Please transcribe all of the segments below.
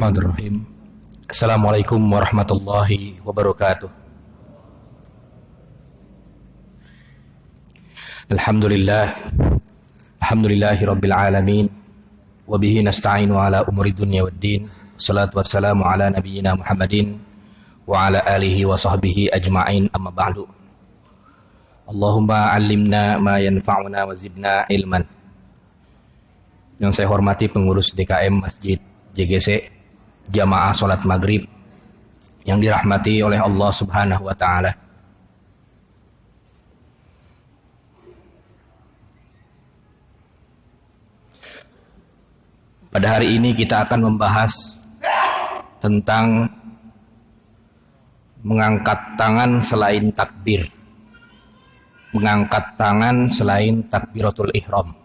Bismillahirrahmanirrahim. Assalamualaikum warahmatullahi wabarakatuh. Alhamdulillahi rabbil alamin. Wabihi nasta'inu ala umuri dunya waddin. Salatu wassalamu ala nabiyyina Muhammadin wa ala alihi wa sahbihi ajma'in, amma ba'du. Allahumma allimna ma yanfa'una wa zidna ilman. Yang saya hormati pengurus DKM Masjid JGC, jamaah sholat maghrib yang dirahmati oleh Allah Subhanahu wa ta'ala. Pada hari ini kita akan membahas tentang mengangkat tangan selain takbir, mengangkat tangan selain takbiratul ihram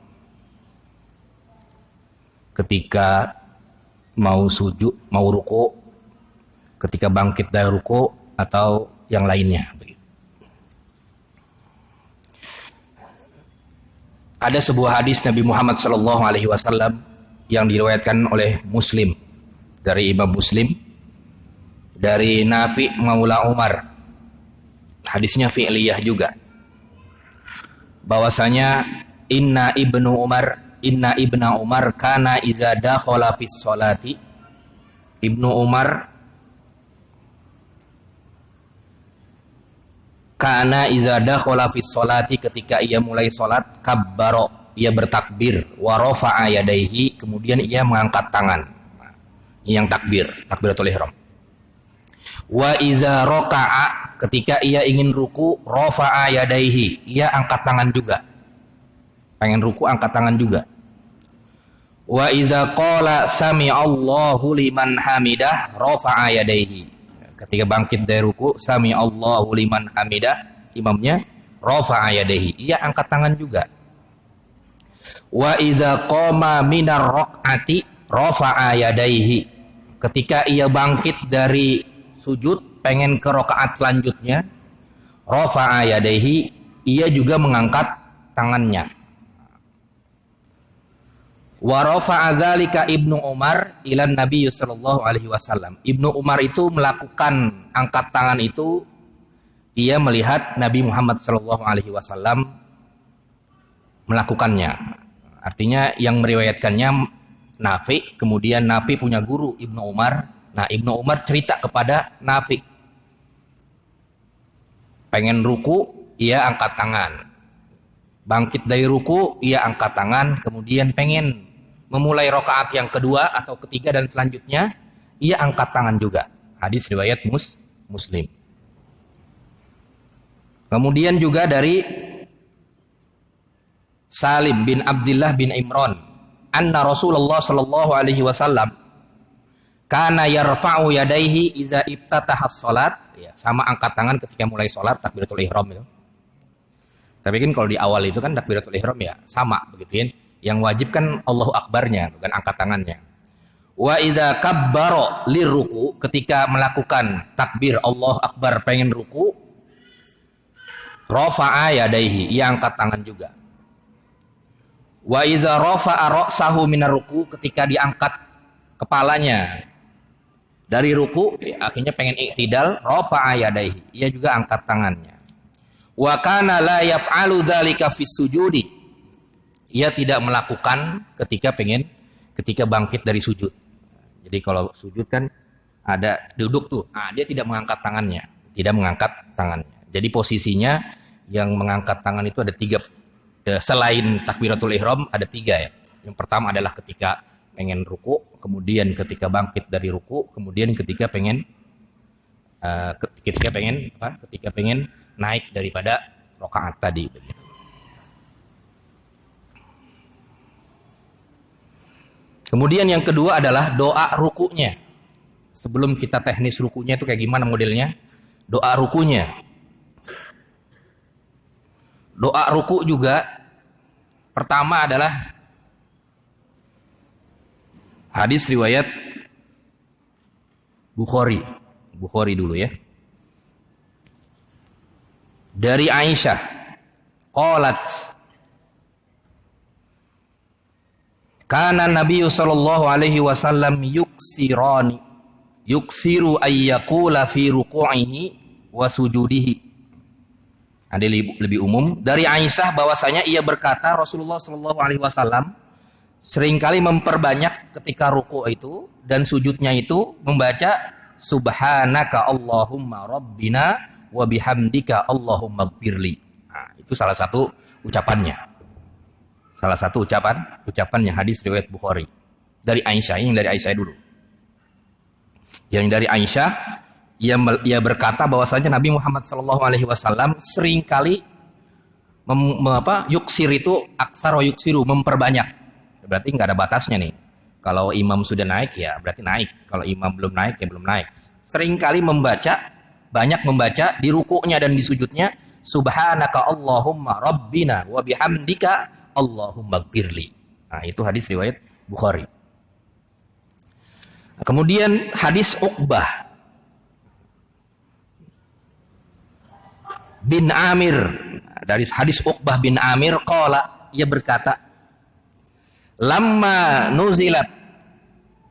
ketika mau sujud, mau ruku, ketika bangkit dari ruku, atau yang lainnya. Ada sebuah hadis Nabi Muhammad SAW yang diriwayatkan oleh Muslim, dari Imam Muslim, dari Nafi Maula Umar. Hadisnya fi'liyah juga, bahwasanya Inna ibna Umar kana iza dakhala fis sholati. Ibnu Umar kana iza dakhala fis sholati, ketika ia mulai salat, kabbaro, ia bertakbir, wa rafa'a yadayhi, kemudian ia mengangkat tangan. Yang takbir, takbiratul ihram. Wa iza raka'a, ketika ia ingin ruku, rafa'a yadayhi, ia angkat tangan juga. Pengen ruku, angkat tangan juga. Wa idza qala sami'allahu liman hamidah, rafa'a yadayhi. Ketika bangkit dari ruku, sami'allahu liman hamidah, imamnya rafa'a yadayhi, ia angkat tangan juga. Wa idza qama minar raq'ati, rafa'a yadayhi. Ketika ia bangkit dari sujud, pengen ke rakaat selanjutnya, rafa'a yadayhi, ia juga mengangkat tangannya. Wa rafa'a dzalika Ibnu Umar ilan Nabi sallallahu alaihi wasallam. Ibnu Umar itu melakukan angkat tangan itu, ia melihat Nabi Muhammad sallallahu alaihi wasallam melakukannya. Artinya yang meriwayatkannya Nafi, kemudian Nafi punya guru Ibnu Umar. Nah, Ibnu Umar cerita kepada Nafi, pengen ruku, ia angkat tangan. Bangkit dari ruku, ia angkat tangan. Kemudian pengen memulai rakaat yang kedua atau ketiga dan selanjutnya, ia angkat tangan juga. Hadis riwayat Muslim. Kemudian juga dari Salim bin Abdullah bin Imran, anna Rasulullah sallallahu alaihi wasallam kana yarfa'u yadayhi iza ibtatahas salat. Ya, sama angkat tangan ketika mulai salat, takbiratul ihram itu. Tapi kan kalau di awal itu kan takbiratul ihram ya sama begitu kan. Yang wajib kan Allahu Akbarnya, bukan angkat tangannya. Wa idza kabbara liruku, ketika melakukan takbir Allahu Akbar pengen ruku, rafa'a yadayhi, ia angkat tangan juga. Wa idza rafa'a ra'sahu minar ruku, ketika diangkat kepalanya dari ruku, ya, akhirnya pengen iktidal, rafa'a yadayhi, ia juga angkat tangannya. Wa kana la yaf'alu dzalika fis sujudi, ia tidak melakukan ketika bangkit dari sujud. Jadi kalau sujud kan ada duduk tuh, dia tidak mengangkat tangannya, Jadi posisinya yang mengangkat tangan itu ada tiga, selain takbiratul ihram ada tiga ya. Yang pertama adalah ketika pengen ruku, kemudian ketika bangkit dari ruku, kemudian ketika pengen naik daripada rakaat tadi. Kemudian yang kedua adalah doa rukunya. Sebelum kita teknis rukunya itu kayak gimana modelnya? Doa rukunya. Doa ruku juga pertama adalah hadis riwayat Bukhari dulu ya. Dari Aisyah, qalat, Kana Nabi sallallahu alaihi wasallam yuksiru ayyakula fi ruku'ihi wa sujudihi. Ada lebih umum dari Aisyah bahwasanya ia berkata Rasulullah sallallahu alaihi wasallam seringkali memperbanyak ketika ruku' itu dan sujudnya itu membaca subhanaka Allahumma rabbina wa bihamdika Allahumma gfirli. Nah, itu salah satu ucapannya. Salah satu ucapannya hadis riwayat Bukhari dari Aisyah. Yang dari Aisyah dulu. Yang dari Aisyah ia berkata bahwasanya Nabi Muhammad sallallahu alaihi wasallam seringkali yuksir itu aksar wa yuksiru, memperbanyak. Berarti nggak ada batasnya nih. Kalau imam sudah naik ya berarti naik. Kalau imam belum naik ya belum naik. Seringkali banyak membaca di rukuknya dan di sujudnya subhanaka Allahumma rabbina wa bihamdika Allahumma gfirli. Nah, itu hadis riwayat Bukhari. Kemudian hadis Uqbah bin Amir, dari hadis Uqbah bin Amir qala, ia berkata lamma nuzilat,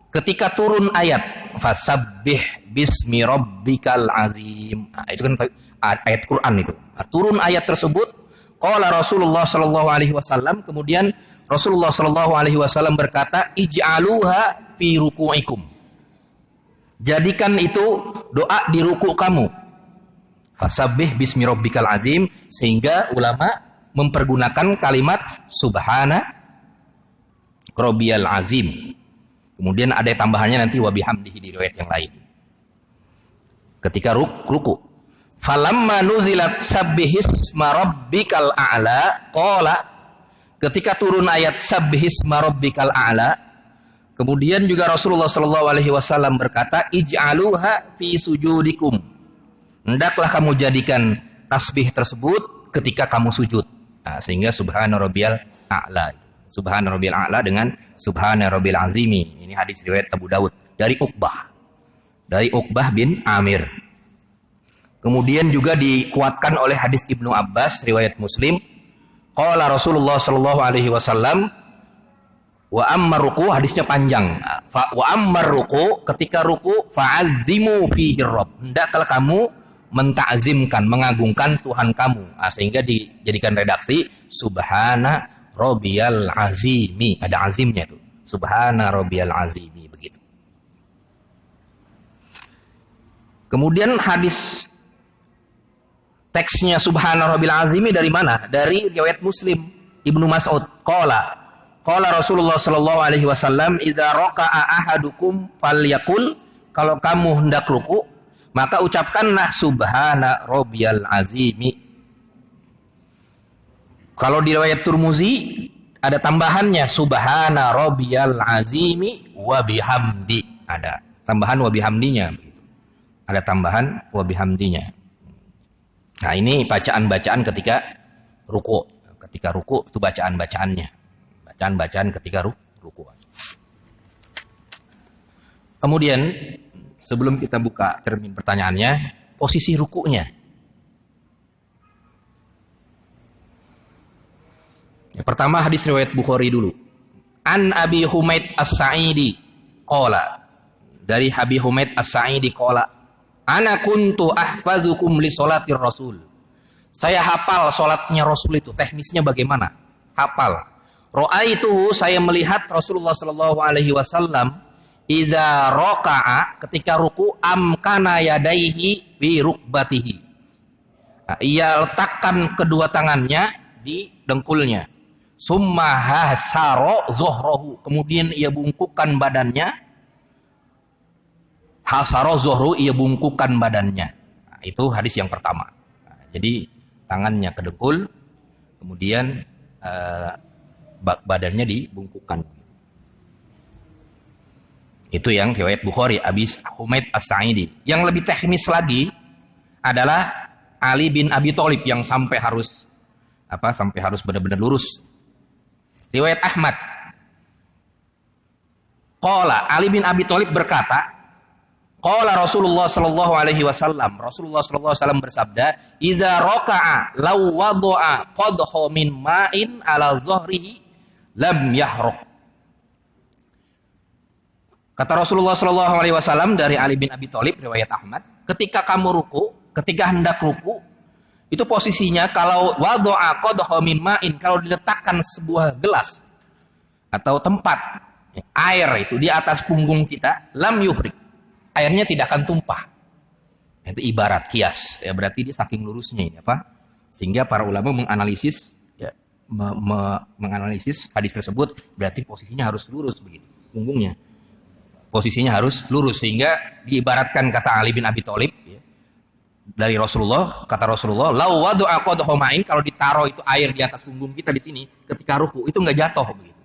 ketika turun ayat fasabbih bismi rabbikal azim. Nah, itu kan ayat Quran itu. Nah, turun ayat tersebut qala Rasulullah sallallahu alaihi wasallam, kemudian Rasulullah sallallahu alaihi wasallam berkata ij'aluha fi ruku'ikum. Jadikan itu doa di ruku' kamu. Fasabbih bismi rabbikal azim, sehingga ulama mempergunakan kalimat subhana rabbiyal azim. Kemudian ada tambahannya nanti wa bihamdihi di riwayat yang lain. Ketika ruku'. Falamma nuzilat sabbihisma rabbikal a'la qala, ketika turun ayat sabbihisma rabbikal a'la, kemudian juga Rasulullah sallallahu alaihi wasallam berkata ij'aluha fi sujudikum. Hendaklah kamu jadikan tasbih tersebut ketika kamu sujud. Nah, sehingga subhana rabbiyal a'la. Subhana rabbiyal a'la dengan subhana rabbil azimi. Ini hadis riwayat Abu Daud dari Uqbah. Dari Uqbah bin Amir. Kemudian juga dikuatkan oleh hadis Ibnu Abbas riwayat Muslim. Qala Rasulullah sallallahu alaihi wasallam wa ammar ruku, hadisnya panjang. Wa ammar ruku, ketika ruku fa'azzimu fihi rabb. Hendaklah kamu mentakzimkan, mengagungkan Tuhan kamu. Nah, sehingga dijadikan redaksi subhana rabbiyal azimi. Ada azimnya itu. Subhana rabbiyal azimi, begitu. Kemudian hadis teksnya subhana rabbil azimi dari mana? Dari riwayat Muslim, Ibnu Mas'ud qala Rasulullah sallallahu alaihi wasallam idza raka'a ahadukum falyaqul, kalau kamu hendak ruku maka ucapkanlah subhana rabbiyal azimi. Kalau di riwayat Tirmizi ada tambahannya subhana rabbiyal azimi wa bihamdi, ada tambahan wa bihamdinya. Ada tambahan wa bihamdinya. Nah, ini bacaan-bacaan ketika ruku. Ketika ruku itu bacaan-bacaannya. Bacaan-bacaan ketika ruku. Kemudian sebelum kita buka termin pertanyaannya, posisi rukunya. Yang pertama hadis riwayat Bukhari dulu. An Abi Humaid As-Sa'idi qala, dari Abi Humaid As-Sa'idi qala, ana kuntu ahfazukum li sholatir rasul. Saya hafal sholatnya Rasul itu, teknisnya bagaimana? Hafal. Ra'aitu, saya melihat Rasulullah sallallahu alaihi wasallam idza raka'a, ketika ruku amkana yadaihi bi rukbatihi. Nah, ia letakkan kedua tangannya di dengkulnya. Summa hasaro zuhrahu, kemudian ia bungkukkan badannya. Hasaro zuhru, ia bungkukkan badannya. Nah, itu hadis yang pertama. Nah, jadi tangannya ke dengkul, kemudian badannya dibungkukkan. Itu yang riwayat Bukhari, Abi Humaid As-Sa'idi. Yang lebih teknis lagi adalah Ali bin Abi Thalib yang sampai harus benar-benar lurus. Riwayat Ahmad. Qala, Ali bin Abi Thalib berkata, qala Rasulullah sallallahu alaihi wasallam, Rasulullah sallallahu alaihi wasallam bersabda, idza raka'a law wada'a qadha min ma'in ala dhahrihi lam yahruk. Kata Rasulullah Shallallahu Alaihi Wasallam dari Ali bin Abi Thalib riwayat Ahmad, ketika kamu ruku, ketika hendak ruku, itu posisinya kalau wadu'a qadha min ma'in, kalau diletakkan sebuah gelas atau tempat air itu di atas punggung kita, lam yuhrik, airnya tidak akan tumpah. Itu ibarat kias, ya berarti dia saking lurusnya ini apa? Sehingga para ulama menganalisis, ya, menganalisis hadis tersebut, berarti posisinya harus lurus begitu, punggungnya. Posisinya harus lurus sehingga diibaratkan kata Ali bin Abi Thalib ya, dari Rasulullah, kata Rasulullah, lau wadu'a qadha ma'in, kalau ditaruh itu air di atas punggung kita di sini ketika ruku itu nggak jatuh begitu.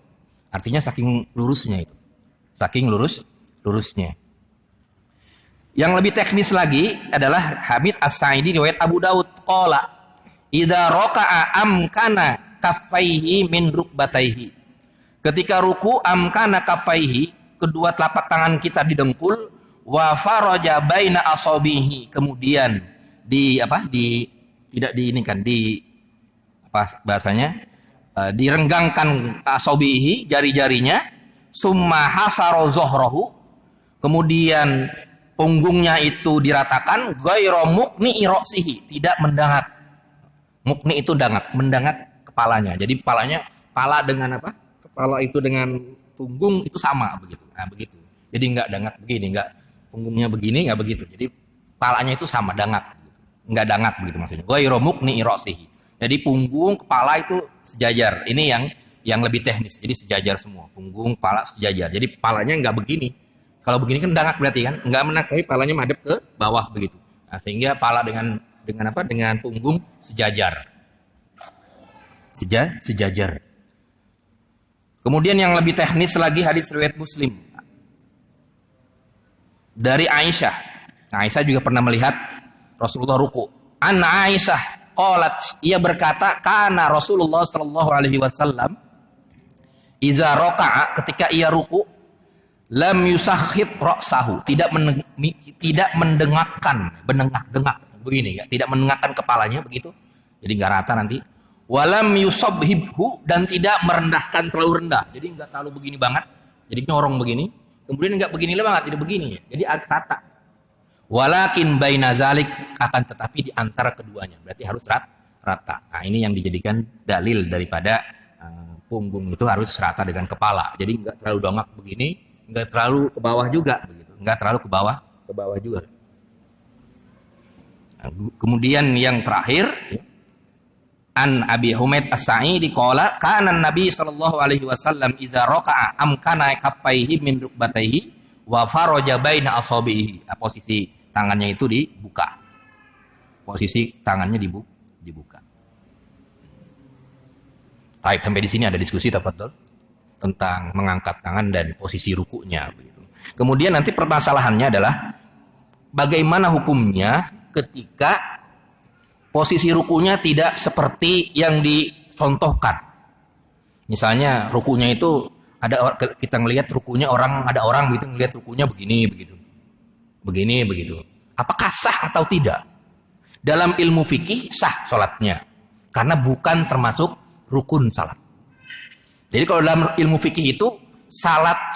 Artinya saking lurusnya itu. Saking lurusnya. Yang lebih teknis lagi adalah Hamid As-Sa'idi riwayat Abu Daud qala idza raka'a amkana kaffaihi min rukbataihi. Ketika ruku amkana kaffaihi, kedua telapak tangan kita didengkul, wa faraja baina asabihi, kemudian direnggangkan asabihi, jari-jarinya, summa hasara zuhrahu, kemudian punggungnya itu diratakan, ghairu mukni ra'sihi, tidak mendangak. Mukni itu mendangak kepalanya. Jadi kepala dengan apa? Kepala itu dengan punggung itu sama begitu. Nah, begitu. Jadi enggak dangak begini, enggak punggungnya begini, enggak begitu. Jadi kepalanya itu sama dangak. Enggak dangak begitu maksudnya. Ghairu mukni ra'sihi. Jadi punggung, kepala itu sejajar. Ini yang lebih teknis. Jadi sejajar semua. Punggung, kepala sejajar. Jadi kepalanya enggak begini. Kalau begini kan dangak berarti kan? Enggak menak, tapi kepalanya madep ke bawah begitu. Nah, sehingga kepala dengan apa? Dengan punggung sejajar. Sejajar. Kemudian yang lebih teknis lagi hadis riwayat Muslim dari Aisyah. Aisyah juga pernah melihat Rasulullah ruku. An Aisyah qalat, ia berkata, kana Rasulullah sallallahu alaihi wasallam iza raka'a, ketika ia ruku, lam yusakhit ra'sahu, tidak mendengakkan, bendengak begini ya, tidak mendengakkan kepalanya begitu. Jadi enggak rata nanti. Walam yusabhibhu, dan tidak merendahkan terlalu rendah. Jadi enggak terlalu begini banget. Jadi nyorong begini. Kemudian enggak begini banget, tidak begini. Jadi agak rata. Walakin baina zalik, akan tetapi di antara keduanya. Berarti harus rata. Nah, ini yang dijadikan dalil daripada punggung itu harus rata dengan kepala. Jadi enggak terlalu dongak begini, enggak terlalu ke bawah juga begitu. Enggak terlalu ke bawah juga. Nah, kemudian yang terakhir, An Abi Humaid As-Sa'idi qala kana Nabi sallallahu alaihi wasallam idza raka'a amkana kaffaihi min rukbataihi wa faraja baina asabihi. Posisi tangannya itu dibuka. Posisi tangannya dibuka. Baik, sampai di sini ada diskusi tafadhol tentang mengangkat tangan dan posisi rukunya begitu. Kemudian nanti permasalahannya adalah bagaimana hukumnya ketika posisi rukunya tidak seperti yang dicontohkan. Misalnya rukunya itu kita ngelihat rukunya ada orang gitu ngelihat rukunya begini begitu. Apakah sah atau tidak? Dalam ilmu fikih sah salatnya karena bukan termasuk rukun salat. Jadi kalau dalam ilmu fikih itu salat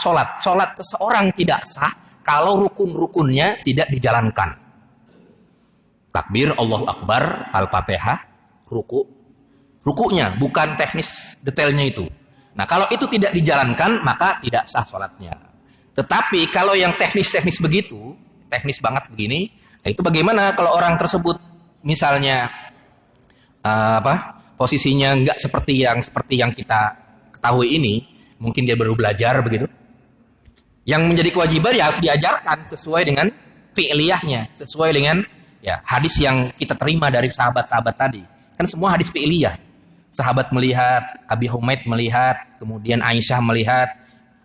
seseorang tidak sah kalau rukun-rukunnya tidak dijalankan. Takbir, Allahu Akbar, Al-Fatihah, rukunya, bukan teknis detailnya itu. Nah, kalau itu tidak dijalankan, maka tidak sah sholatnya. Tetapi kalau yang teknis begitu, teknis banget begini, nah itu bagaimana kalau orang tersebut misalnya posisinya nggak seperti yang kita ketahui ini, mungkin dia baru belajar begitu. Yang menjadi kewajiban ya harus diajarkan sesuai dengan fi'liyahnya, sesuai dengan ya, hadis yang kita terima dari sahabat-sahabat tadi. Kan semua hadis fi'liyah. Sahabat melihat, Abi Humaid melihat, kemudian Aisyah melihat,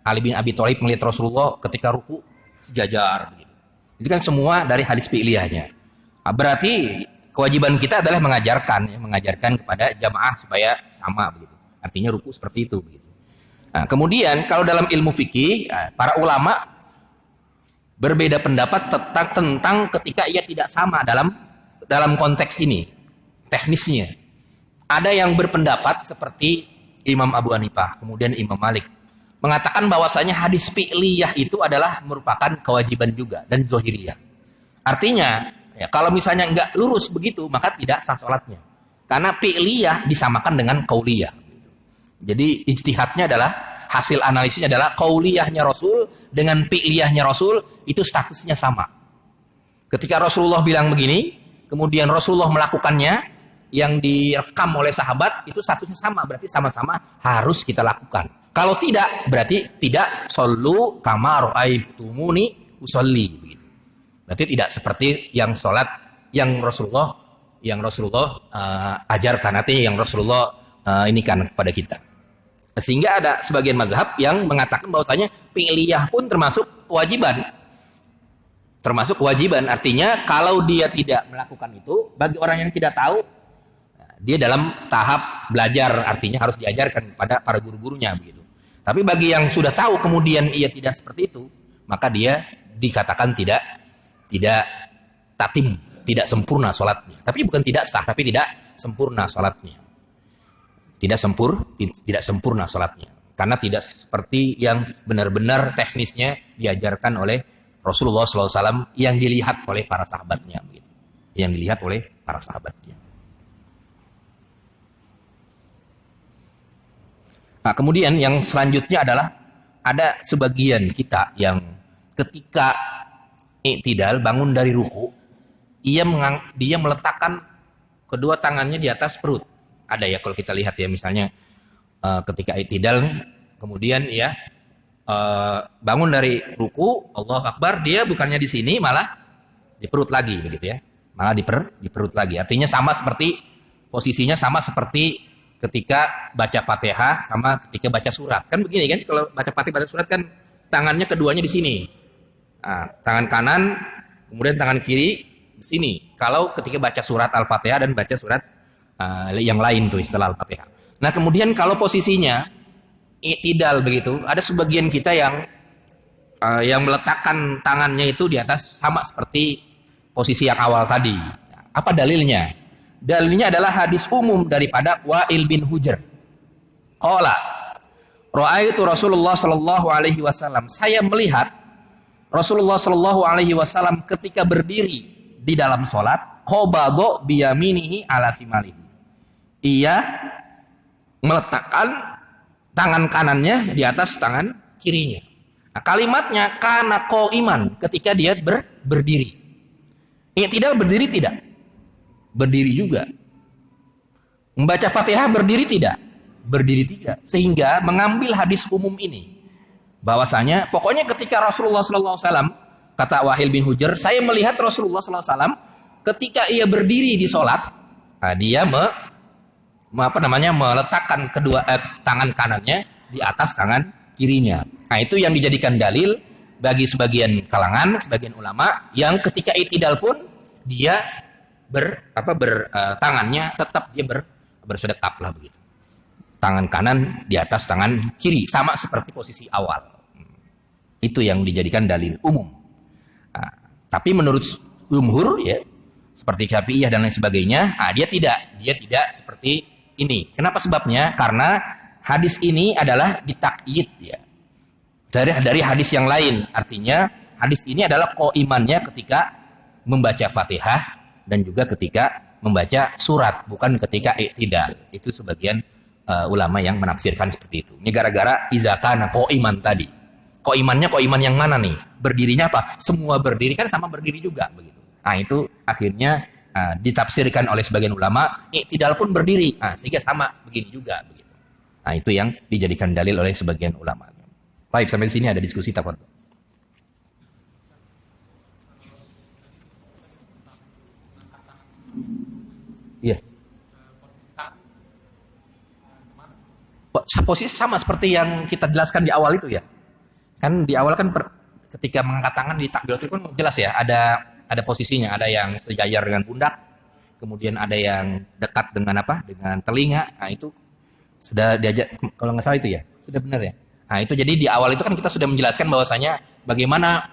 Ali bin Abi Thalib melihat Rasulullah ketika ruku sejajar begitu. Itu kan semua dari hadis fi'liyahnya. Nah, berarti kewajiban kita adalah mengajarkan kepada jamaah supaya sama begitu. Artinya ruku seperti itu begitu. Nah, kemudian kalau dalam ilmu fikih, para ulama berbeda pendapat tentang ketika ia tidak sama dalam konteks ini, teknisnya. Ada yang berpendapat seperti Imam Abu Hanifah, kemudian Imam Malik, mengatakan bahwasanya hadis fi'liyah itu adalah merupakan kewajiban juga dan zahiriyah. Artinya, ya, kalau misalnya enggak lurus begitu, maka tidak sah sholatnya. Karena fi'liyah disamakan dengan qauliyah. Jadi ijtihadnya adalah, hasil analisisnya adalah qauliyahnya Rasul dengan fi'liyahnya Rasul itu statusnya sama. Ketika Rasulullah bilang begini, kemudian Rasulullah melakukannya, yang direkam oleh sahabat itu statusnya sama, berarti sama-sama harus kita lakukan. Kalau tidak, berarti tidak sallu kama ra'aitumuni usolli. Berarti tidak seperti yang sholat yang Rasulullah ajarkan, artinya yang Rasulullah ini kan kepada kita. Sehingga ada sebagian mazhab yang mengatakan bahwasanya fi'liyah pun termasuk kewajiban. Termasuk kewajiban, artinya kalau dia tidak melakukan itu, bagi orang yang tidak tahu, dia dalam tahap belajar, artinya harus diajarkan kepada para guru-gurunya begitu. Tapi bagi yang sudah tahu kemudian ia tidak seperti itu, maka dia dikatakan tidak tatim, tidak sempurna sholatnya. Tapi bukan tidak sah, tapi tidak sempurna sholatnya. Tidak sempurna sholatnya. Karena tidak seperti yang benar-benar teknisnya diajarkan oleh Rasulullah SAW yang dilihat oleh para sahabatnya. Begitu. Yang dilihat oleh para sahabatnya. Nah, kemudian yang selanjutnya adalah ada sebagian kita yang ketika i'tidal bangun dari ruku, dia meletakkan kedua tangannya di atas perut. Ada ya kalau kita lihat ya misalnya ketika i'tidal kemudian ya bangun dari ruku, Allahu Akbar, dia bukannya di sini malah di perut lagi begitu ya. Malah di perut lagi. Artinya posisinya sama seperti ketika baca Fatihah sama ketika baca surat. Kan begini kan, kalau baca Fatihah baca surat kan tangannya keduanya di sini. Nah, tangan kanan, kemudian tangan kiri di sini. Kalau ketika baca surat Al-Fatihah dan baca surat yang lain tuh setelah Al-Fatihah. Nah, kemudian kalau posisinya i'tidal begitu, ada sebagian kita yang meletakkan tangannya itu di atas sama seperti posisi yang awal tadi. Apa dalilnya? Dalilnya adalah hadis umum daripada Wa'il bin Hujr. Qala, ra'aitu Rasulullah sallallahu alaihi wasallam. Saya melihat Rasulullah sallallahu alaihi wasallam ketika berdiri di dalam salat, qabadha biyaminihi ala simalihi. Ia meletakkan tangan kanannya di atas tangan kirinya. Nah, kalimatnya kana qaiman, ketika dia berdiri. I'tidal berdiri tidak? Berdiri juga. Membaca Fatihah berdiri tidak? Berdiri tidak. Sehingga mengambil hadis umum ini bahwasanya pokoknya ketika Rasulullah SAW, kata Wa'il bin Hujr, saya melihat Rasulullah SAW ketika ia berdiri di sholat, dia meletakkan kedua tangan kanannya di atas tangan kirinya. Nah, itu yang dijadikan dalil bagi sebagian kalangan, sebagian ulama yang ketika i'tidal pun dia tangannya tetap dia bersedekap lah begitu. Tangan kanan di atas tangan kiri sama seperti posisi awal. Itu yang dijadikan dalil umum. Nah, tapi menurut jumhur ya seperti Syafi'iyah dan lain sebagainya, dia tidak seperti ini. Kenapa sebabnya? Karena hadis ini adalah ditakyid ya. Dari hadis yang lain. Artinya hadis ini adalah qaimannya ketika membaca Fatihah dan juga ketika membaca surat, bukan ketika i'tidal. Itu sebagian ulama yang menafsirkan seperti itu. Ini gara-gara izakana qaiman tadi. Qaimannya qaiman yang mana nih? Berdirinya apa? Semua berdiri kan sama berdiri juga begitu. Nah, itu akhirnya ditafsirkan oleh sebagian ulama, i'tidal pun berdiri. Nah, sehingga sama begini juga begitu. Nah, itu yang dijadikan dalil oleh sebagian ulama. Baik, sampai di sini ada diskusi tafadhol. Iya. Posisi sama seperti yang kita jelaskan di awal itu ya. Kan di awal kan ketika mengangkat tangan di takbiratul ihram kan jelas ya, ada posisinya, ada yang sejajar dengan pundak, kemudian ada yang dekat dengan dengan telinga. Nah, itu sudah diajak kalau nggak salah itu ya. Sudah benar ya. Nah, itu jadi di awal itu kan kita sudah menjelaskan bahwasanya bagaimana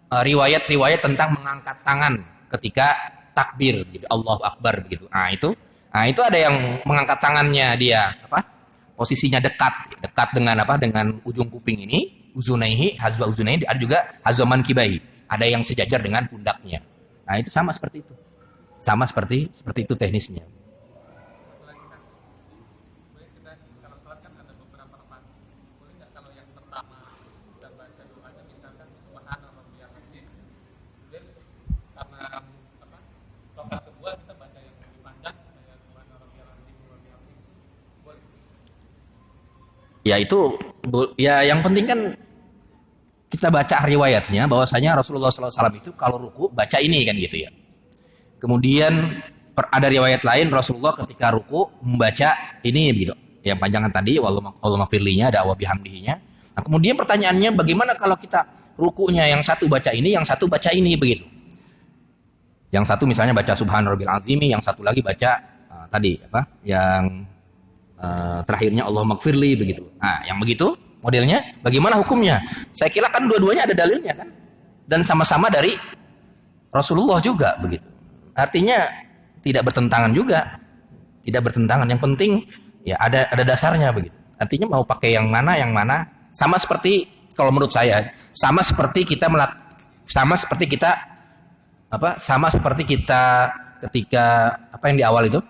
riwayat-riwayat tentang mengangkat tangan ketika takbir gitu, Allahu Akbar gitu. Nah, itu ada yang mengangkat tangannya dia posisinya dekat dengan apa? Dengan ujung kuping ini, uzunaihi, hazwa uzunaihi, ada juga hazwa mankibahi. Ada yang sejajar dengan pundaknya. Nah, itu sama seperti itu. Sama seperti itu teknisnya. Ya itu, ya yang penting kan kita baca riwayatnya bahwasanya Rasulullah SAW itu kalau ruku baca ini kan gitu ya. Kemudian ada riwayat lain Rasulullah ketika ruku membaca ini gitu. Yang panjangan tadi Allahumma firlinya ada wa bihamdihinya. Nah, kemudian pertanyaannya bagaimana kalau kita rukunya yang satu baca ini, yang satu baca ini begitu. Yang satu misalnya baca subhan rabbil azimi, yang satu lagi baca tadi apa? Yang terakhirnya Allahumma gfirli begitu. Nah, yang begitu modelnya bagaimana hukumnya? Saya kira kan dua-duanya ada dalilnya kan. Dan sama-sama dari Rasulullah juga begitu. Artinya tidak bertentangan juga. Tidak bertentangan. Yang penting ya ada dasarnya begitu. Artinya mau pakai yang mana sama seperti kalau menurut saya sama seperti kita ketika apa yang di awal itu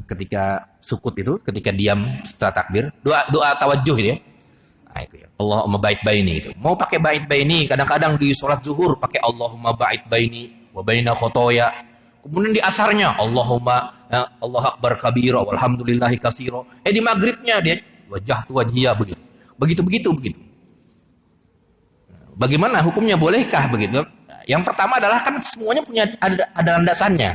ketika sukut itu, ketika diam setelah takbir, doa tawajjuh itu ya. Nah, itu ya. Allahumma ba'id baini itu. Mau pakai ba'id baini, kadang-kadang di sholat zuhur pakai Allahumma ba'id baini wa baina khotoya. Kemudian di asarnya Allahumma Allahu akbar kabira walhamdulillahi katsira. Di maghribnya dia wajah tu wajhiya begitu. Bagaimana hukumnya, bolehkah begitu? Yang pertama adalah kan semuanya punya ada landasannya.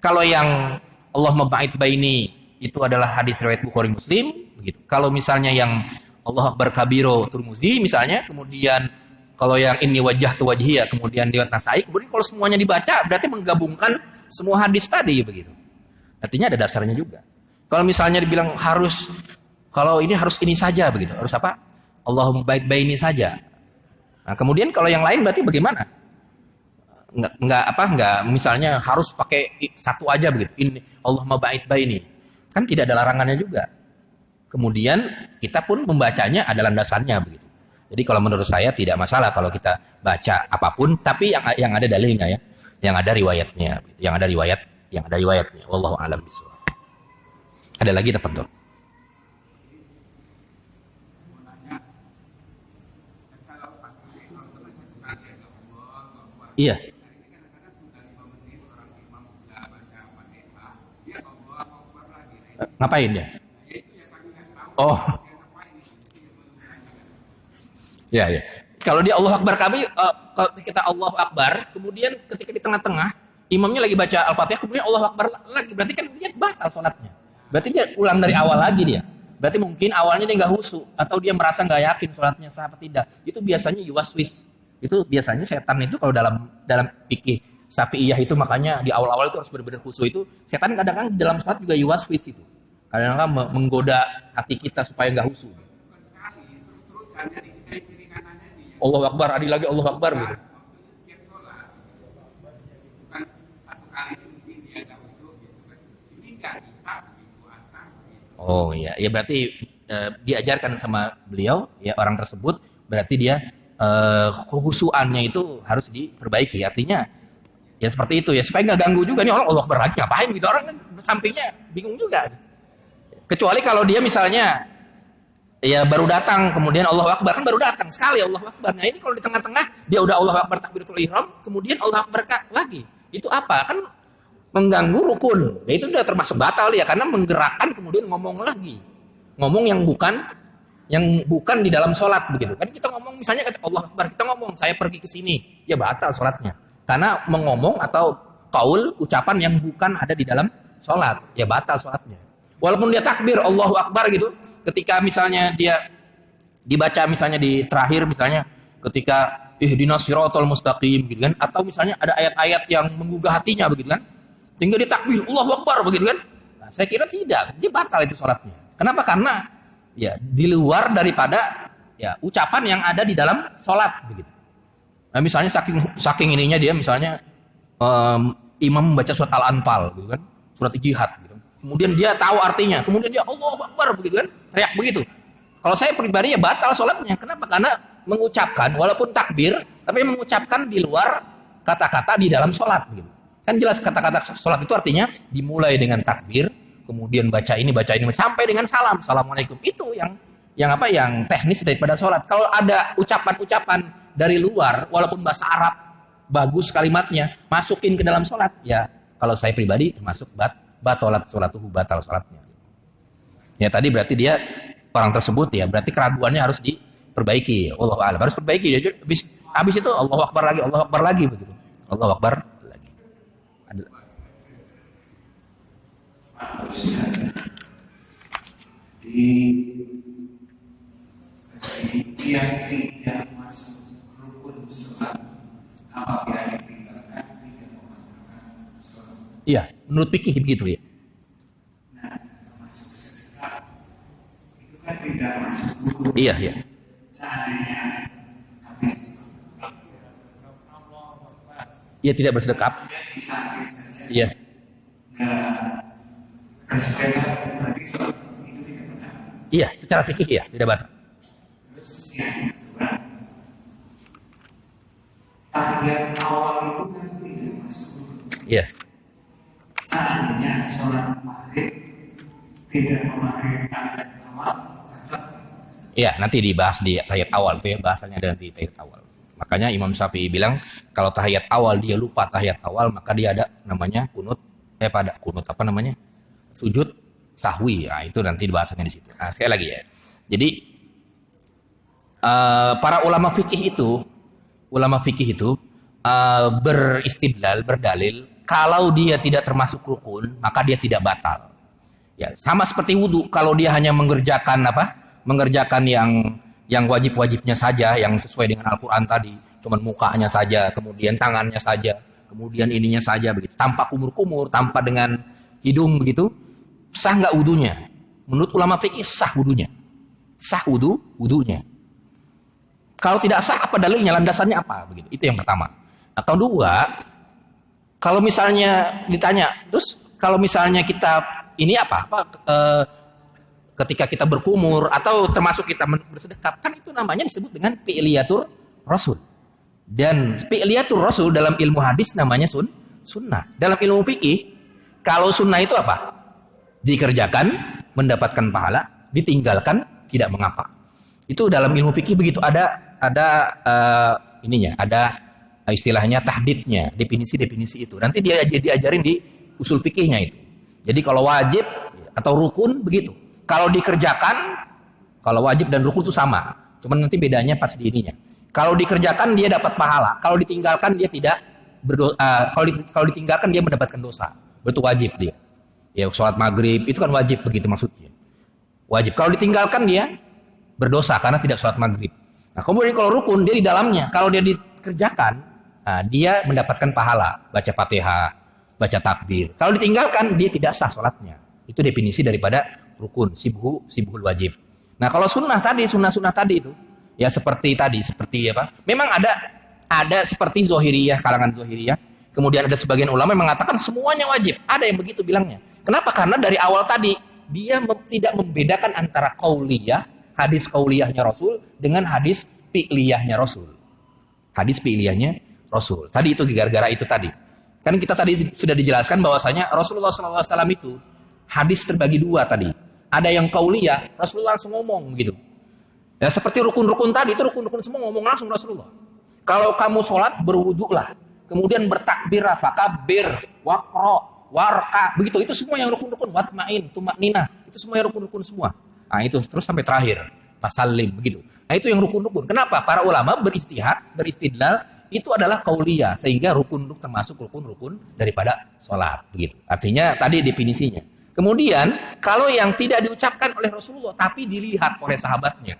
Kalau yang Allahumma ba'id baini itu adalah hadis riwayat Bukhari Muslim begitu. Kalau misalnya yang Allahu akbar kabiro Tirmizi misalnya, kemudian kalau yang ini wajah tu wajhiya kemudian riwayat Nasai, kemudian kalau semuanya dibaca berarti menggabungkan semua hadis tadi begitu. Artinya ada dasarnya juga. Kalau misalnya dibilang kalau ini harus ini saja begitu. Harus apa? Allahumma ba'id baini saja. Nah, kemudian kalau yang lain berarti bagaimana? Enggak misalnya harus pakai satu aja begitu. Ini Allahumma ba'id baini. Kan tidak ada larangannya juga. Kemudian kita pun membacanya ada landasannya begitu. Jadi kalau menurut saya tidak masalah kalau kita baca apapun tapi yang ada dalilnya ya. Yang ada riwayatnya, yang ada riwayatnya. Wallahu a'lam bishawab. Ada lagi tafadhol. Iya. Ngapain ya? Oh. Ya. Kalau dia Allahu Akbar kalau kita Allahu Akbar, kemudian ketika di tengah-tengah imamnya lagi baca Al-Fatihah, kemudian Allahu Akbar lagi, berarti kan dia batal salatnya. Berarti dia ulang dari awal lagi dia. Berarti mungkin awalnya dia nggak husu atau dia merasa nggak yakin salatnya sah atau tidak. Itu biasanya yuwaswis. Itu biasanya setan itu kalau dalam fikih Syafi'iyah itu makanya di awal-awal itu harus benar-benar khusyuk itu. Setan kadang-kadang dalam salat juga yuwaswis itu. Kadang-kadang menggoda hati kita supaya nggak khusyuk. Allahu Akbar, adil lagi Allahu Akbar gitu. Oh iya, ya berarti diajarkan sama beliau ya orang tersebut berarti dia kehusuannya itu harus diperbaiki. Artinya ya seperti itu ya supaya nggak ganggu juga nih orang Allah Akbar lagi ngapain gitu, orang kan sampingnya bingung juga. Kecuali kalau dia misalnya ya baru datang kemudian Allahu Akbar, kan baru datang sekali Allahu Akbar. Nah ini kalau di tengah-tengah dia udah Allahu Akbar takbiratul ihram kemudian Allahu Akbar lagi, itu apa? Kan mengganggu rukun. Ya itu udah termasuk batal ya karena menggerakkan kemudian ngomong lagi. Ngomong yang bukan di dalam sholat begitu. Kan kita ngomong misalnya kata Allah Akbar, kita ngomong saya pergi ke sini, ya batal sholatnya. Karena mengomong atau qaul ucapan yang bukan ada di dalam sholat, ya batal sholatnya. Walaupun dia takbir Allahu Akbar gitu, ketika misalnya dia dibaca misalnya di terakhir misalnya ketika ihdinas siratal mustaqim gitu kan, atau misalnya ada ayat-ayat yang menggugah hatinya begitu kan, sehingga dia takbir Allahu Akbar begitu kan. Nah, saya kira tidak, dia batal itu sholatnya. Kenapa? Karena ya di luar daripada ya ucapan yang ada di dalam sholat begitu. Nah, misalnya saking ininya dia misalnya imam membaca surat Al-Anfal gitu kan, surat jihad gitu. kemudian dia tahu artinya, kemudian dia Allahu Akbar begitu kan, teriak begitu. Kalau saya pribadi ya batal sholatnya. Kenapa? Karena mengucapkan walaupun takbir, tapi mengucapkan di luar kata-kata di dalam sholat. Begitu. Kan jelas kata-kata sholat itu artinya dimulai dengan takbir, kemudian baca ini sampai dengan salam, assalamualaikum. Itu yang teknis daripada sholat. Kalau ada ucapan-ucapan dari luar, walaupun bahasa Arab bagus kalimatnya, masukin ke dalam sholat, ya kalau saya pribadi termasuk batalat sholatuhu, batal sholatnya. Ya tadi berarti dia orang tersebut ya berarti keraguannya harus diperbaiki. Allahu a'lam, harus perbaiki. Habis itu Allahu Akbar lagi begitu. Allahu Akbar lagi. Yang tidak masuk rukun sholat apabila ditinggalkan tidak membatalkan sholat. Iya, menurut fikih begitu ya. Nah, termasuk sedekah itu kan tidak masuk rukun. Iya, iya. Seandainya habis Iya tidak bersedekap. di samping saja. Iya. Enggak bersepeda berarti sholat itu tidak benar. Iya, secara fikih ya tidak batal. Terus yang kedua, tahiyat awal itu kan tidak masuk rukun. Iya. Seandainya sholat maghrib tidak memakai tahiyat awal, Iya, nanti dibahas di tahiyat awal itu ya, bahasanya ada di tahiyat awal. Makanya Imam Syafi'i bilang kalau tahiyat awal dia lupa tahiyat awal, maka dia ada namanya sujud sahwi. Nah, itu nanti bahasanya di situ. Nah, sekali lagi ya. Jadi para ulama fikih itu beristidlal, berdalil kalau dia tidak termasuk rukun, maka dia tidak batal. Ya, sama seperti wudu, kalau dia hanya mengerjakan yang wajib-wajibnya saja, yang sesuai dengan Al-Quran tadi, cuman mukanya saja, kemudian tangannya saja, kemudian ininya saja begitu, tanpa kumur-kumur, tanpa dengan hidung begitu, sah nggak wudunya? Menurut ulama fikih sah wudunya, sah wudunya. Kalau tidak sah, apa dalilnya, landasannya apa? Begitu. Itu yang pertama. Atau dua, kalau misalnya ditanya, terus kalau misalnya kita ini ketika kita berkumur atau termasuk kita bersedekap, kan itu namanya disebut dengan fi'liyatur rasul. Dan fi'liyatur rasul dalam ilmu hadis namanya sunnah. Dalam ilmu fikih, kalau sunnah itu apa? Dikerjakan, mendapatkan pahala, ditinggalkan, tidak mengapa. Itu dalam ilmu fikih begitu, ada istilahnya tahdidnya, definisi itu. Nanti dia diajarin di usul fikihnya itu. Jadi kalau wajib atau rukun begitu. Kalau dikerjakan, kalau wajib dan rukun itu sama. Cuman nanti bedanya pas di ininya. Kalau dikerjakan dia dapat pahala, kalau ditinggalkan dia tidak berdosa. Kalau ditinggalkan dia mendapatkan dosa. Betul wajib dia. Ya sholat maghrib itu kan wajib begitu maksudnya. Wajib. Kalau ditinggalkan dia berdosa karena tidak sholat maghrib. Nah kemudian kalau rukun dia di dalamnya. Kalau dia dikerjakan, dia mendapatkan pahala. Baca Fatihah, baca takbir. Kalau ditinggalkan dia tidak sah sholatnya. Itu definisi daripada rukun, sibhul wajib. Nah kalau sunnah tadi itu ya seperti apa? Memang ada seperti Zohiriyah, kalangan Zohiriyah. Kemudian ada sebagian ulama yang mengatakan semuanya wajib. Ada yang begitu bilangnya. Kenapa? Karena dari awal tadi dia tidak membedakan antara qauliyah, hadis qauliyahnya Rasul dengan hadis fi'liyahnya Rasul. Hadis fi'liyahnya Rasul. Tadi itu gara-gara itu tadi. Kan kita tadi sudah dijelaskan bahwasanya Rasulullah SAW itu hadis terbagi dua tadi. Ada yang qauliyah, Rasulullah langsung ngomong gitu. Ya seperti rukun-rukun tadi, itu rukun-rukun semua ngomong langsung Rasulullah. Kalau kamu sholat, berwuduklah. Kemudian bertakbir, fakabir, waqra, warka. Begitu, itu semua yang rukun-rukun. Watmain, tumakninah. Itu semua yang rukun-rukun semua. Nah itu, terus sampai terakhir. Fasallim, begitu. Nah itu yang rukun-rukun. Kenapa? Para ulama beristidlal, itu adalah qauliyah. Sehingga rukun-rukun termasuk rukun-rukun daripada sholat. Begitu. Artinya tadi definisinya. Kemudian kalau yang tidak diucapkan oleh Rasulullah tapi dilihat oleh sahabatnya.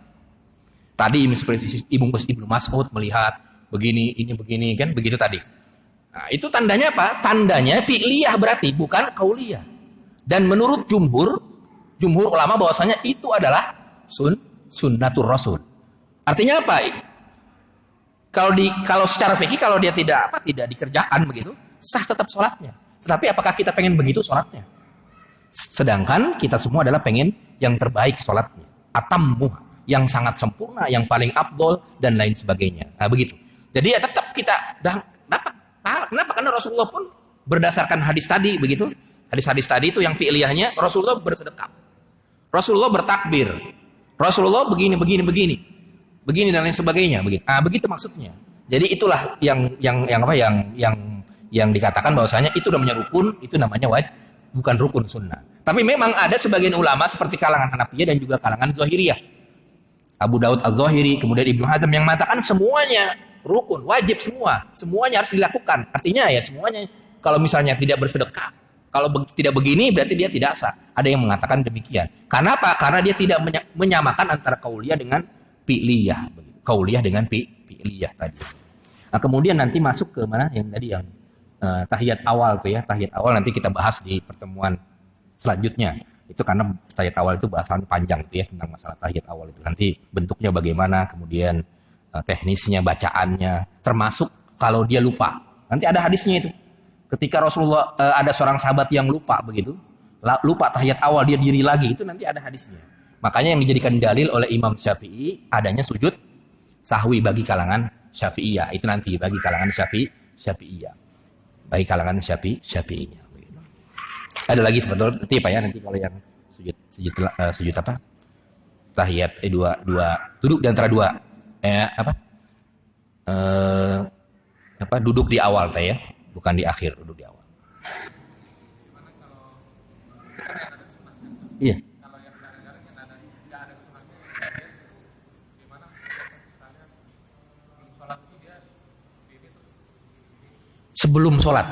Tadi seperti Ibnu Mas'ud melihat begini, ini begini kan begitu tadi. Nah, itu tandanya apa? Tandanya fi'liyah berarti bukan qauliyah. Dan menurut jumhur ulama bahwasanya itu adalah sunnatur Rasul. Artinya apa? Kalau secara fikih kalau dia tidak dikerjakan begitu, sah tetap sholatnya. Tetapi apakah kita pengen begitu sholatnya? Sedangkan kita semua adalah pengen yang terbaik sholatnya, atammuh, yang sangat sempurna, yang paling afdol dan lain sebagainya. Nah, begitu. Jadi ya tetap kita dapat pahala. Kenapa? Karena Rasulullah pun berdasarkan hadis tadi begitu. Hadis-hadis tadi itu yang fi'liyahnya Rasulullah bersedekap. Rasulullah bertakbir. Rasulullah begini dan lain sebagainya begitu. Ah, begitu maksudnya. Jadi itulah yang dikatakan bahwasanya itu namanya rukun, itu namanya wajib, bukan rukun sunnah. Tapi memang ada sebagian ulama seperti kalangan Hanafiyah dan juga kalangan Zahiriyah. Abu Daud Al-Zahiri, kemudian Ibnu Hazm yang mengatakan semuanya rukun, wajib semua. Semuanya harus dilakukan. Artinya ya semuanya. Kalau misalnya tidak bersedekah, kalau tidak begini berarti dia tidak sah. Ada yang mengatakan demikian. Karena apa? Karena dia tidak menyamakan antara kauliyah dengan fi'liyah. Kauliyah dengan fi'liyah tadi. Nah, kemudian nanti masuk ke mana yang tadi yang tahiyat awal tuh ya. Tahiyat awal nanti kita bahas di pertemuan selanjutnya. Itu karena tahiyat awal itu bahasan panjang tuh ya tentang masalah tahiyat awal itu. Nanti bentuknya bagaimana, kemudian teknisnya, bacaannya, termasuk kalau dia lupa. Nanti ada hadisnya itu. Ketika Rasulullah ada seorang sahabat yang lupa begitu, lupa tahiyat awal dia diri lagi, itu nanti ada hadisnya. Makanya yang dijadikan dalil oleh Imam Syafi'i adanya sujud sahwi bagi kalangan Syafi'iyah. Itu nanti bagi kalangan Syafi'iyah. Bagi kalangan Syafi'iyah. Ada lagi betul nanti Pak ya, nanti kalau yang sujud apa? Tahiyat dua duduk di antara dua duduk di awal Pak ya. Bukan di akhir, duduk di awal. Gimana kalau kan yang ada sunah kan? Iya. Kalau yang kadang-kadang yang nggak ada sunahnya, gimana misalnya sebelum sholat itu dia ini tuh. Sebelum sholat.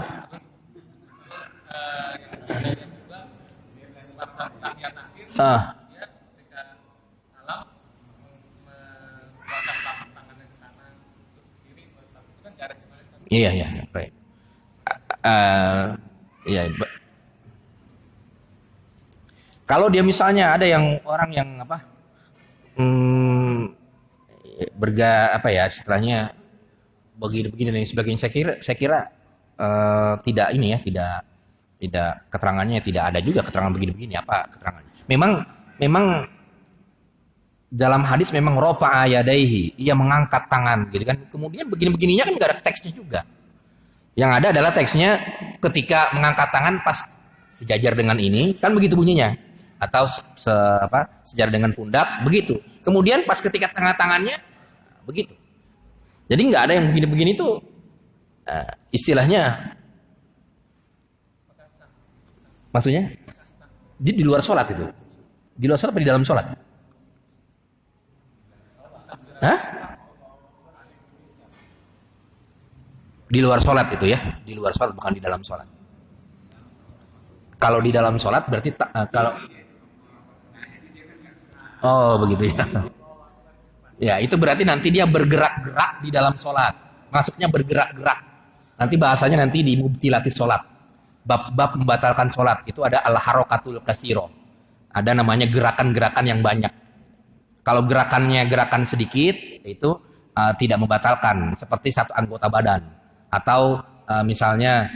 Yang ada juga pas tahiyat akhir, dia ketika salam mengeluarkan tangannya ke kanan, terus ke kiri, itu kan nggak ada sunahnya. Iya, baik. Kalau dia misalnya ada yang orang yang istilahnya begini dan sebagainya, saya kira tidak ini ya, tidak keterangannya tidak ada juga keterangan begini apa keterangannya. Memang dalam hadis memang rafa'a yadaihi, ia mengangkat tangan gitu kan. Kemudian begininya kan enggak ada teksnya juga. Yang ada adalah teksnya ketika mengangkat tangan pas sejajar dengan ini, kan begitu bunyinya. Atau sejajar dengan pundak, begitu. Kemudian pas ketika tengah tangannya, begitu. Jadi nggak ada yang begini-begini itu istilahnya, maksudnya di luar sholat itu. Di luar sholat atau di dalam sholat? Hah? Di luar sholat itu ya, di luar sholat bukan di dalam sholat. Kalau di dalam sholat berarti begitu ya. Ya itu berarti nanti dia bergerak-gerak di dalam sholat. Masuknya bergerak-gerak. Nanti bahasanya nanti di mubtilatis sholat. Bab membatalkan sholat itu ada al-harokatul kasiro. Ada namanya gerakan-gerakan yang banyak. Kalau gerakan sedikit itu tidak membatalkan, seperti satu anggota badan. Atau misalnya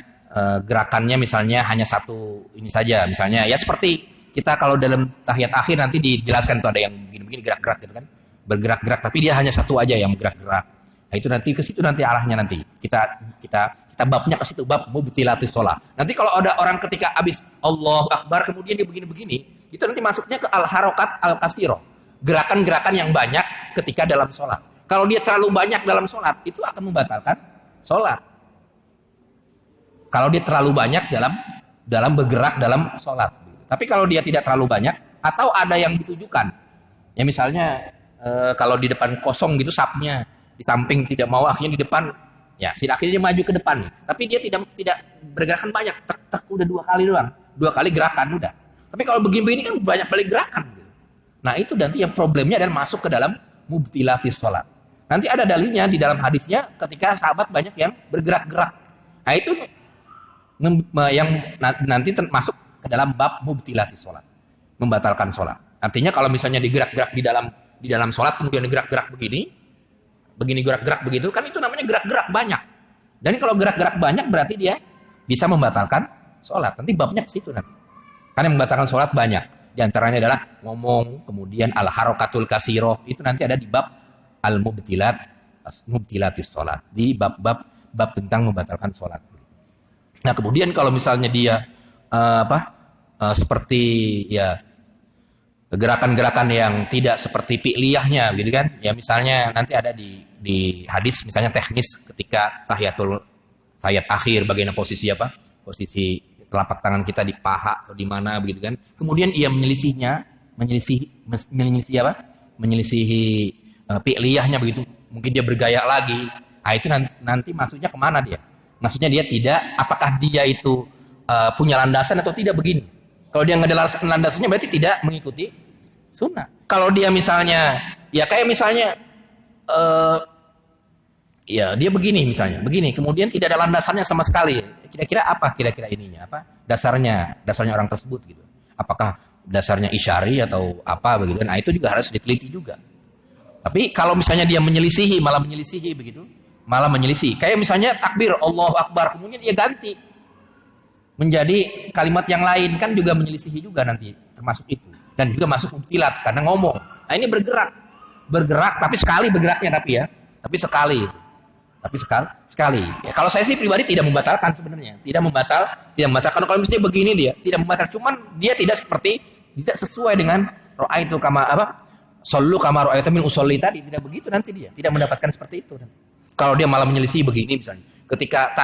gerakannya misalnya hanya satu ini saja, misalnya ya seperti kita kalau dalam tahiyat akhir nanti dijelaskan tuh ada yang begini-begini gerak-gerak gitu kan, bergerak-gerak tapi dia hanya satu aja yang bergerak-gerak. Nah itu nanti ke situ nanti arahnya nanti kita babnya ke situ, bab mubtilatis shalah. Nanti kalau ada orang ketika habis Allahu Akbar kemudian dia begini-begini, itu nanti masuknya ke al-harokat al-kasiro, gerakan-gerakan yang banyak ketika dalam sholat. Kalau dia terlalu banyak dalam sholat itu akan membatalkan sholat. Kalau dia terlalu banyak dalam bergerak dalam sholat. Tapi kalau dia tidak terlalu banyak atau ada yang ditujukan, ya misalnya kalau di depan kosong gitu sapnya, di samping tidak mau akhirnya di depan, ya akhirnya dia maju ke depan. Tapi dia tidak bergerakan banyak, udah 2 kali doang, 2 kali gerakan udah. Tapi kalau begini kan banyak kali gerakan. Nah itu nanti yang problemnya adalah masuk ke dalam mubtilatis sholat. Nanti ada dalilnya di dalam hadisnya ketika sahabat banyak yang bergerak-gerak. Nah itu yang nanti masuk ke dalam bab mubtilatis sholat, membatalkan sholat. Artinya kalau misalnya digerak-gerak di dalam sholat kemudian digerak-gerak begini gerak-gerak begitu, kan itu namanya gerak-gerak banyak. Dan kalau gerak-gerak banyak berarti dia bisa membatalkan sholat. Nanti babnya ke situ nanti. Karena yang membatalkan sholat banyak. Di antaranya adalah ngomong, kemudian al-harokatul kasiroh. Itu nanti ada di bab mubtilatis sholat. Di bab tentang membatalkan sholat. Nah kemudian kalau misalnya dia seperti ya gerakan-gerakan yang tidak seperti fi'liyahnya gitu kan. Ya misalnya nanti ada di hadis misalnya teknis ketika tahiyat akhir bagian posisi apa? Posisi telapak tangan kita di paha atau di mana begitu kan. Kemudian ia menyelisihi apa? Menyelisihi fi'liyahnya begitu. Mungkin dia bergaya lagi. Nah itu nanti maksudnya kemana dia? Maksudnya dia tidak, apakah dia itu punya landasan atau tidak begini. Kalau dia nggak ada landasannya berarti tidak mengikuti sunnah. Kalau dia misalnya, ya kayak misalnya, ya dia begini misalnya, begini. Kemudian tidak ada landasannya sama sekali. Kira-kira apa kira-kira ininya? Apa dasarnya orang tersebut gitu? Apakah dasarnya isyari atau apa begitu? Nah itu juga harus diteliti juga. Tapi kalau misalnya dia malah menyelisihi begitu. Malah menyelisih. Kayak misalnya takbir Allahu Akbar, kemudian dia ganti menjadi kalimat yang lain, kan juga menyelisihi juga nanti termasuk itu. Dan juga masuk mubtilat karena ngomong. Nah ini bergerak tapi sekali bergeraknya tapi sekali. Tapi sekali. Ya, kalau saya sih pribadi tidak membatalkan sebenarnya, tidak membatalkan. Kalau misalnya begini dia tidak membatalkan, cuman dia tidak sesuai dengan ra'aitu kama sallu kama ra'aitu min usolli tadi, tidak begitu nanti dia tidak mendapatkan seperti itu. Kalau dia malah menyelisih begini misalnya. Ketika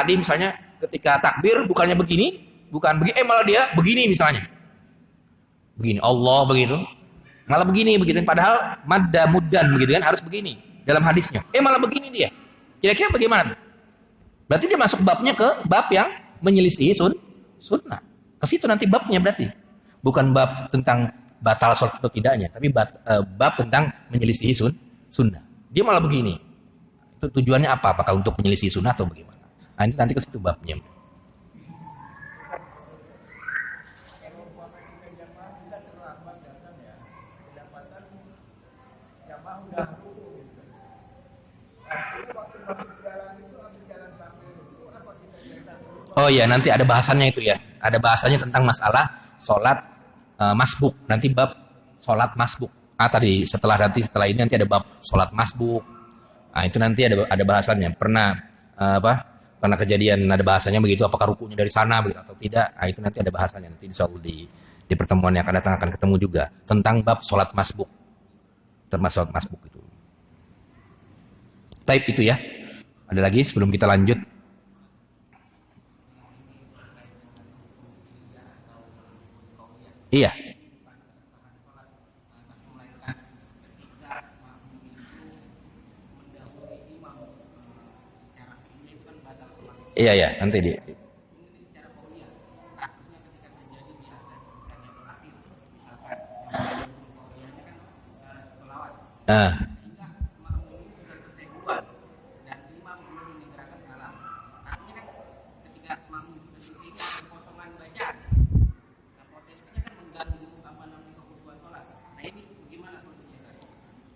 takbir bukannya begini, malah dia begini misalnya. Begini Allah begitu. Malah begini begitu. Padahal madda muddan begitu kan harus begini dalam hadisnya. Malah begini dia. Kira-kira bagaimana? Berarti dia masuk babnya ke bab yang menyelisih sunnah. Ke situ nanti babnya berarti. Bukan bab tentang batal sholat atau tidaknya, tapi bab tentang menyelisih sunnah. Dia malah begini. Itu tujuannya apa? Apakah untuk menyelisih sunnah atau bagaimana? Nah, ini nanti ke situ babnya. Oh iya, nanti ada bahasannya itu ya. Ada bahasanya tentang masalah sholat masbuk. Nanti bab sholat masbuk. Setelah ini nanti ada bab sholat masbuk. Nah itu nanti ada bahasannya. Pernah kejadian ada bahasanya begitu, apakah rukunya dari sana begitu atau tidak. Nah itu nanti ada bahasanya, nanti insyaallah di pertemuan yang akan datang akan ketemu juga tentang bab sholat masbuk, termasuk sholat masbuk itu. Type itu ya. Ada lagi sebelum kita lanjut? Iya. Iya, nanti di.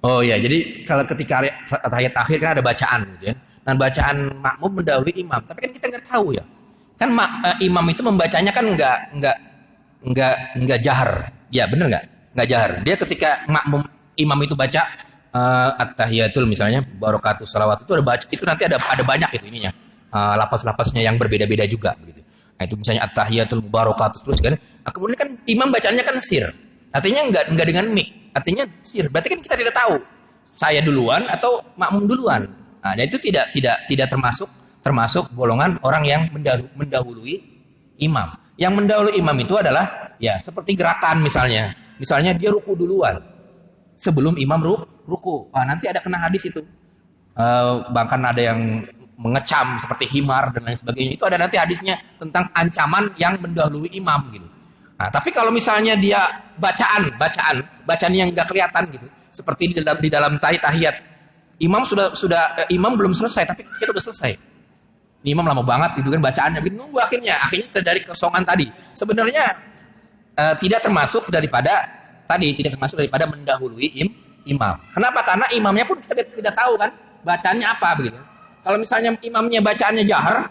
Oh ya, jadi kalau ketika tahiyat akhir kan ada bacaan gitu ya. Dan bacaan makmum mendahului imam, tapi kan kita nggak tahu ya. Kan imam itu membacanya kan nggak jahar. Ya benar nggak? Nggak jahar. Dia ketika imam itu baca at-tahiyatul misalnya, barakatus salawat itu nanti ada banyak itu ininya. Lapas-lapasnya yang berbeda-beda juga gitu. Nah, itu misalnya at-tahiyatul barakatus terus kan. Nah, kemudian kan imam bacanya kan sir. Artinya nggak dengan mik. Artinya sir. Berarti kan kita tidak tahu saya duluan atau makmum duluan. Nah, itu tidak termasuk golongan orang yang mendahului imam. Yang mendahului imam itu adalah ya seperti gerakan misalnya. Misalnya dia ruku duluan sebelum imam ruku. Nanti ada kena hadis itu. Bahkan ada yang mengecam seperti himar dan lain sebagainya. Itu ada nanti hadisnya tentang ancaman yang mendahului imam gitu. Nah, tapi kalau misalnya dia bacaan yang enggak kelihatan gitu. Seperti di dalam tahiyat. Imam imam belum selesai tapi kita udah selesai. Imam lama banget itu kan bacaannya, nunggu akhirnya dari kosongan tadi. Sebenarnya tidak termasuk daripada mendahului imam. Kenapa? Karena imamnya pun kita tidak tahu kan bacaannya apa begitu. Kalau misalnya imamnya bacaannya jahar,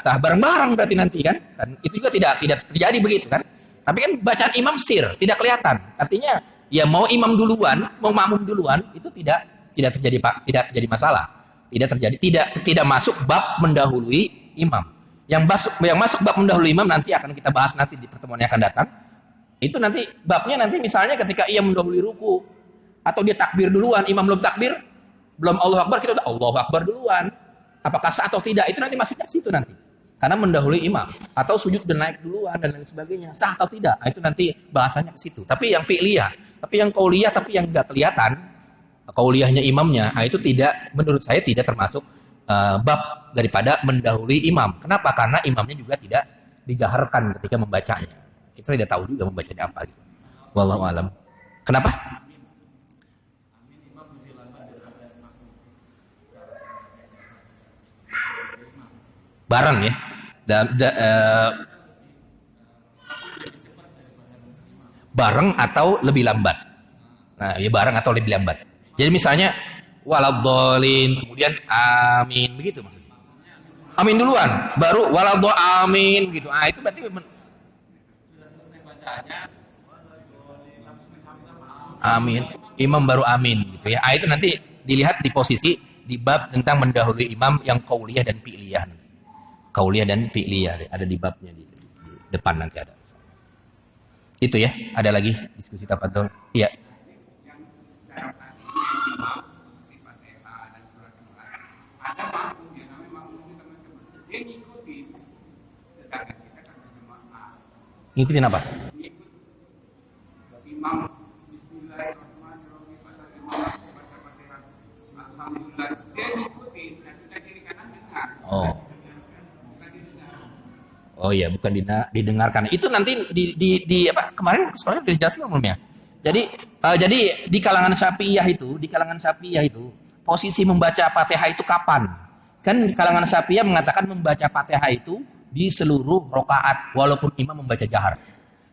bareng-bareng berarti nanti kan. Dan itu juga tidak terjadi begitu kan. Tapi kan bacaan imam sir, tidak kelihatan. Artinya ya mau imam duluan, mau makmum duluan itu tidak terjadi tidak terjadi masalah. Tidak masuk bab mendahului imam. Yang masuk bab mendahului imam nanti akan kita bahas nanti di pertemuan yang akan datang. Itu nanti babnya nanti misalnya ketika ia mendahului ruku atau dia takbir duluan, imam belum takbir, belum Allahu Akbar, kita udah Allahu Akbar duluan. Apakah sah atau tidak? Itu nanti masuknya ke situ nanti. Karena mendahului imam atau sujud dan naik duluan dan lain sebagainya. Sah atau tidak? Itu nanti bahasanya ke situ. Tapi yang fi'liyah, tapi yang qauliyah tapi yang enggak kelihatan qauliyahnya imamnya, itu tidak, menurut saya tidak termasuk bab daripada mendahului imam. Kenapa? Karena imamnya juga tidak digaharkan ketika membacanya. Kita tidak tahu juga membacanya apa gitu. Wallahu alam. Kenapa? Bareng ya. Bareng atau lebih lambat. Nah, ya bareng atau lebih lambat. Jadi misalnya waladhdallin, kemudian amin, begitu maksudnya. Amin duluan, baru waladhdallin amin gitu. Itu berarti amin. Imam baru amin gitu ya. Itu nanti dilihat di posisi di bab tentang mendahului imam yang qauliyah dan fi'liyah. Qauliyah dan fi'liyah ada di babnya di depan nanti ada. Itu ya. Ada lagi diskusi tafadhol? Iya. Ngikutin apa? Imam Bismillahirrahmanirrahim pada imam baca Fatihah. Alhamdulillah. Dia ngikutin, dan kita kiri kanan dengar. Oh iya, bukan didengarkan. Itu nanti di apa? Kemarin sekolah sudah dijelaskan umumnya. Jadi di kalangan Syafi'iyah itu posisi membaca Fatihah itu kapan? Kan kalangan Syafi'iyah mengatakan membaca Fatihah itu di seluruh rakaat walaupun imam membaca jahar.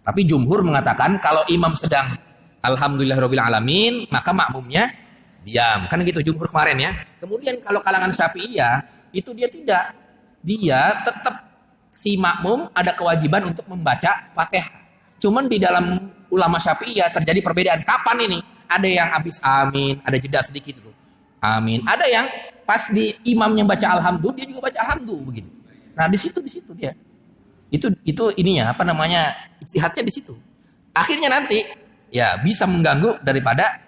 Tapi jumhur mengatakan kalau imam sedang alhamdulillahirabbil alamin maka makmumnya diam. Kan gitu jumhur kemarin ya. Kemudian kalau kalangan Syafi'iyah itu dia tidak. Dia tetap si makmum ada kewajiban untuk membaca Fatihah. Cuman di dalam ulama Syafi'iyah terjadi perbedaan. Kapan ini? Ada yang habis amin, ada jeda sedikit itu. Amin. Ada yang pas di imamnya baca alhamdulillah dia juga baca alhamdulillah begitu. Nah, di situ dia. Itu ininya apa namanya? Ijtihadnya di situ. Akhirnya nanti ya bisa mengganggu daripada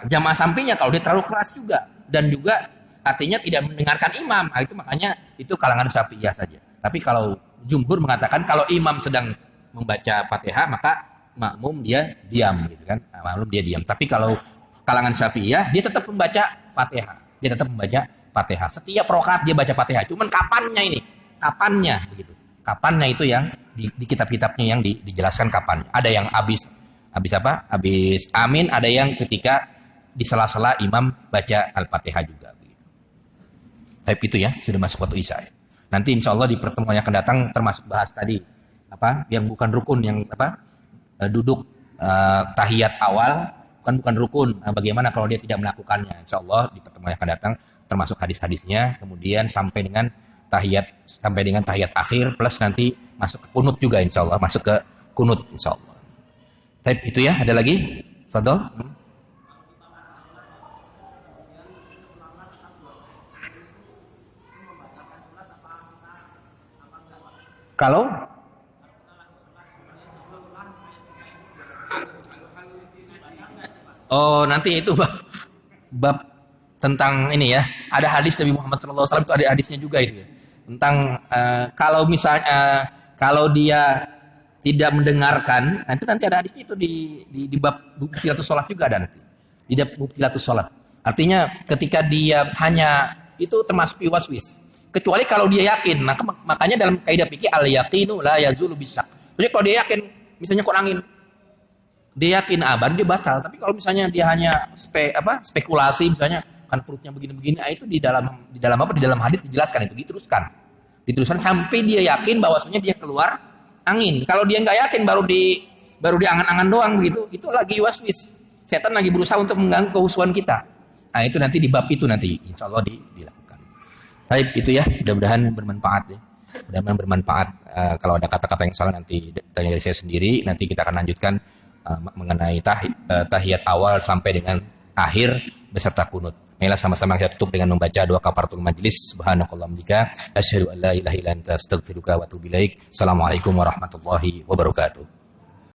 jamaah sampingnya kalau dia terlalu keras juga dan juga artinya tidak mendengarkan imam. Nah, itu makanya itu kalangan Syafi'iyah saja. Tapi kalau jumhur mengatakan kalau imam sedang membaca Fatihah maka makmum dia diam gitu kan. Nah, makmum dia diam. Tapi kalau kalangan Syafi'iyah dia tetap membaca Fatihah. Dia tetap membaca Fatihah. Setiap rakaat dia baca Fatihah. Cuman kapannya ini? Kapannya begitu. Kapannya itu yang di kitab-kitabnya yang dijelaskan kapannya. Ada yang habis apa? Habis amin, ada yang ketika di sela-sela imam baca Al-Fatihah juga begitu. Tapi itu ya, sudah masuk waktu Isya. Ya. Nanti insya Allah di pertemuan yang akan datang termasuk bahas tadi apa? Yang bukan rukun yang apa? Duduk tahiyat awal bukan rukun. Bagaimana kalau dia tidak melakukannya? Insya Allah di pertemuan yang akan datang termasuk hadis-hadisnya, kemudian sampai dengan tahiyat akhir plus nanti masuk ke kunut juga insya Allah, masuk ke kunut insya Allah. Tapi itu ya, ada lagi? Fadol? Kalau nanti itu bab tentang ini ya. Ada hadis Nabi Muhammad SAW itu ada hadisnya juga itu ya. Tentang kalau misalnya kalau dia tidak mendengarkan, nah itu nanti ada hadisnya itu di bab buktilatus sholat juga ada nanti. Di bab buktilatus sholat. Artinya ketika dia hanya itu termasuk waswis. Kecuali kalau dia yakin, makanya dalam kaidah fikih al yaqinu la yazulu bisak. Jadi kalau dia yakin, misalnya kok angin, dia yakin baru dia batal. Tapi kalau misalnya dia hanya spekulasi, misalnya kan perutnya begini-begini, itu di dalam hadis dijelaskan itu diteruskan sampai dia yakin bahwasanya dia keluar angin. Kalau dia nggak yakin baru di angan-angan doang begitu, itu lagi waswis. Setan lagi berusaha untuk mengganggu kehusuan kita. Nah itu nanti di bab itu nanti, insya Allah dilakukan. Baik itu ya, mudah-mudahan bermanfaat ya. Mudah-mudahan bermanfaat. Kalau ada kata-kata yang salah nanti tanya dari saya sendiri. Nanti kita akan lanjutkan mengenai tahiyat awal sampai dengan akhir beserta kunut. Marilah sama-sama kita tutup dengan membaca doa kafaratul majlis. Subhanakallahumma bika asyhadu an la ilaha illa anta astaghfiruka wa atubu ilaik. Assalamualaikum warahmatullahi wabarakatuh.